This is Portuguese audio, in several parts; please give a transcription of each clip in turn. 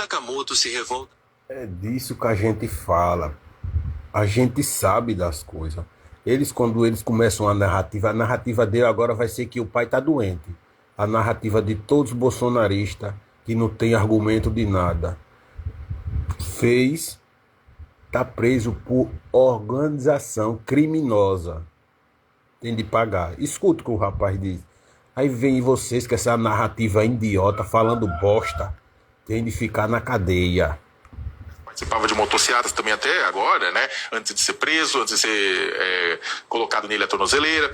Sakamoto se revolta. É disso que a gente fala. A gente sabe das coisas. Quando eles começam a narrativa dele agora vai ser que o pai está doente. A narrativa de todos os bolsonaristas, que não tem argumento de nada. Tá preso por organização criminosa. Tem de pagar. Escuta o que o rapaz diz. Aí vem vocês com essa narrativa idiota, falando bosta. Tem de ficar na cadeia. Participava de motocicletas também até agora, né? Antes de ser preso, antes de ser colocado nele a tornozeleira.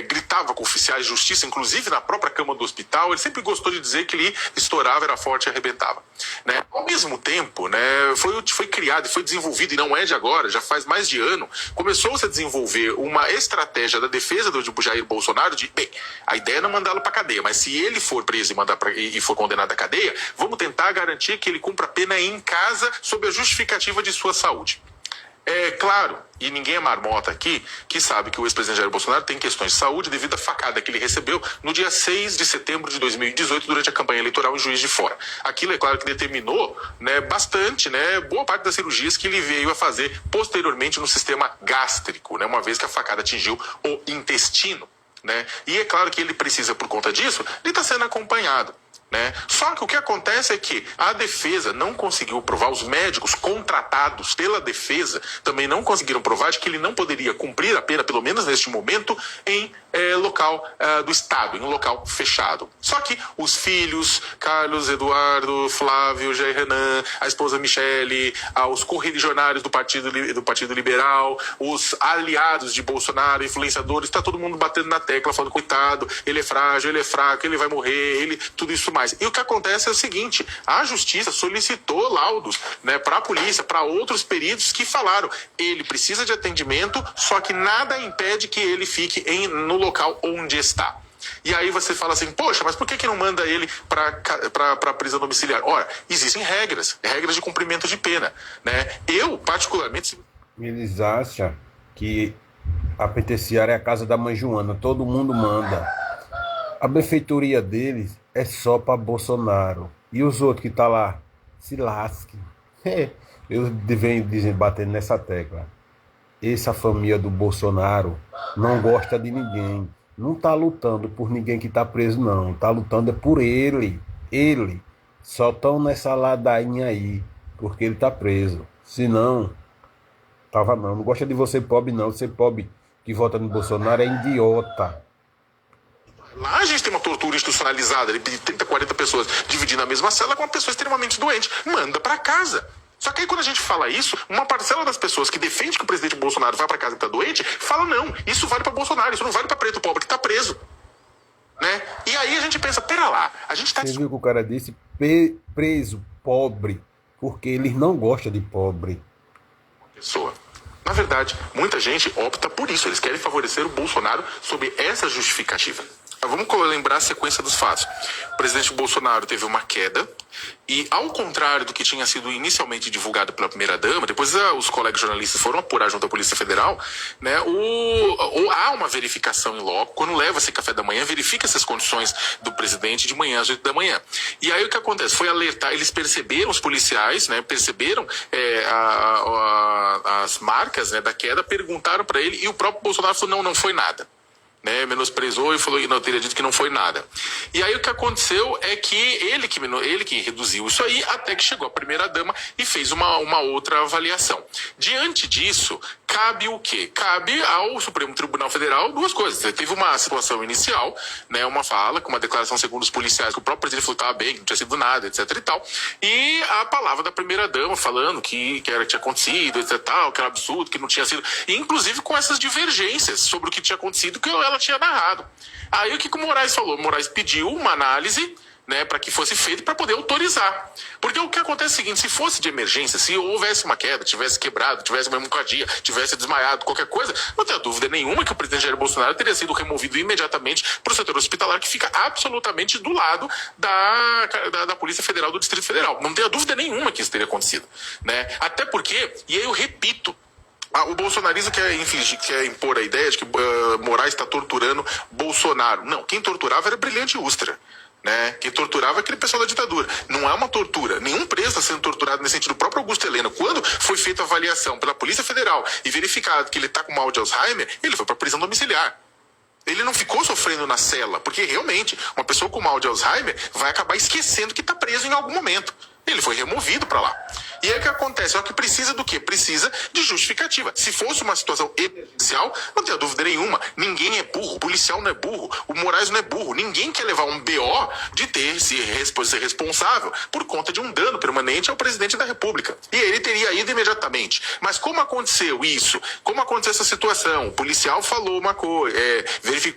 Gritava com oficiais de justiça, inclusive na própria cama do hospital. Ele sempre gostou de dizer que ele estourava, era forte e arrebentava. Né? Ao mesmo tempo, né, foi criado e foi desenvolvido, e não é de agora, já faz mais de ano, começou-se a desenvolver uma estratégia da defesa do Jair Bolsonaro de, bem, a ideia é não mandá-lo para cadeia, mas se ele for preso e for condenado à cadeia, vamos tentar garantir que ele cumpra a pena em casa sob a justificativa de sua saúde. É claro, e ninguém é marmota aqui, que sabe que o ex-presidente Jair Bolsonaro tem questões de saúde devido à facada que ele recebeu no dia 6 de setembro de 2018 durante a campanha eleitoral em Juiz de Fora. Aquilo é claro que determinou, né, bastante, né, boa parte das cirurgias que ele veio a fazer posteriormente no sistema gástrico, né, uma vez que a facada atingiu o intestino. Né? E é claro que ele precisa, por conta disso, ele está sendo acompanhado. Né? Só que o que acontece é que a defesa não conseguiu provar, os médicos contratados pela defesa também não conseguiram provar de que ele não poderia cumprir a pena, pelo menos neste momento, em local do Estado, em um local fechado. Só que os filhos, Carlos, Eduardo, Flávio, Jair Renan, a esposa Michele, os correligionários do Partido Liberal, os aliados de Bolsonaro, influenciadores, está todo mundo batendo na tecla, falando, coitado, ele é frágil, ele é fraco, ele vai morrer, tudo isso mais. E o que acontece é o seguinte, a justiça solicitou laudos, né, para a polícia, para outros peritos que falaram, ele precisa de atendimento, só que nada impede que ele fique no local onde está. E aí você fala assim, poxa, mas por que não manda ele para prisão domiciliar? Ora, existem regras de cumprimento de pena. Né? Eu, particularmente... Eles acham que a penitenciária é a casa da mãe Joana, todo mundo manda. A benfeitoria deles é só para Bolsonaro. E os outros que tá lá, se lasquem. Eu venho batendo nessa tecla. Essa família do Bolsonaro não gosta de ninguém. Não tá lutando por ninguém que tá preso, não. Tá lutando é por ele. Ele. Só tão nessa ladainha aí, porque ele tá preso. Se não, tava não. Não gosta de você pobre, não. Você pobre que vota no Bolsonaro é idiota. Lá a gente tem uma tortura institucionalizada de 30, 40 pessoas dividindo a mesma cela com uma pessoa extremamente doente. Manda pra casa. Só que aí quando a gente fala isso, uma parcela das pessoas que defende que o presidente Bolsonaro vai pra casa e tá doente, fala não, isso vale pra Bolsonaro, isso não vale pra preto pobre que tá preso. Né? E aí a gente pensa, pera lá, a gente tá... Você viu que o cara disse preso, pobre, porque eles não gostam de pobre. Pessoa. Na verdade, muita gente opta por isso, eles querem favorecer o Bolsonaro sob essa justificativa. Vamos lembrar a sequência dos fatos. O presidente Bolsonaro teve uma queda e, ao contrário do que tinha sido inicialmente divulgado pela primeira-dama, depois os colegas jornalistas foram apurar junto à Polícia Federal, né, há uma verificação em loco, quando leva-se café da manhã, verifica essas condições do presidente de manhã às 8 da manhã. E aí o que acontece? Foi alertar, eles perceberam, os policiais, né, perceberam as marcas, né, da queda, perguntaram para ele e o próprio Bolsonaro falou, não foi nada. Né, menosprezou e falou que não teria dito que não foi nada. E aí o que aconteceu é que ele que reduziu isso aí até que chegou a primeira-dama e fez uma outra avaliação. Diante disso, cabe o quê? Cabe ao Supremo Tribunal Federal duas coisas. Teve uma situação inicial, né, uma fala, com uma declaração segundo os policiais, que o próprio presidente falou que estava bem, que não tinha sido nada, etc e tal. E a palavra da primeira-dama falando que tinha acontecido, etc e tal, que era absurdo, que não tinha sido... E, inclusive com essas divergências sobre o que tinha acontecido, que ela tinha narrado. Aí o que o Moraes falou? O Moraes pediu uma análise, né, para que fosse feito para poder autorizar. Porque o que acontece é o seguinte, se fosse de emergência, se houvesse uma queda, tivesse quebrado, tivesse uma hemorragia, tivesse desmaiado, qualquer coisa, não tenho dúvida nenhuma que o presidente Jair Bolsonaro teria sido removido imediatamente para o setor hospitalar, que fica absolutamente do lado da Polícia Federal do Distrito Federal. Não tenho dúvida nenhuma que isso teria acontecido. Né? Até porque, e aí eu repito, o bolsonarismo quer impor a ideia de que Moraes está torturando Bolsonaro. Não, quem torturava era Brilhante Ustra. né? Quem torturava é aquele pessoal da ditadura. Não é uma tortura. Nenhum preso está sendo torturado nesse sentido. O próprio Augusto Heleno, quando foi feita a avaliação pela Polícia Federal e verificado que ele está com mal de Alzheimer, ele foi para prisão domiciliar. Ele não ficou sofrendo na cela, porque realmente uma pessoa com mal de Alzheimer vai acabar esquecendo que está preso em algum momento. Ele foi removido para lá. E aí o que acontece? É o que precisa do quê? Precisa de justificativa. Se fosse uma situação emergencial, não tenha dúvida nenhuma. Ninguém é burro. O policial não é burro. O Moraes não é burro. Ninguém quer levar um BO de ser responsável por conta de um dano permanente ao presidente da República. E ele teria ido imediatamente. Mas como aconteceu isso? Como aconteceu essa situação? O policial falou uma coisa, verificou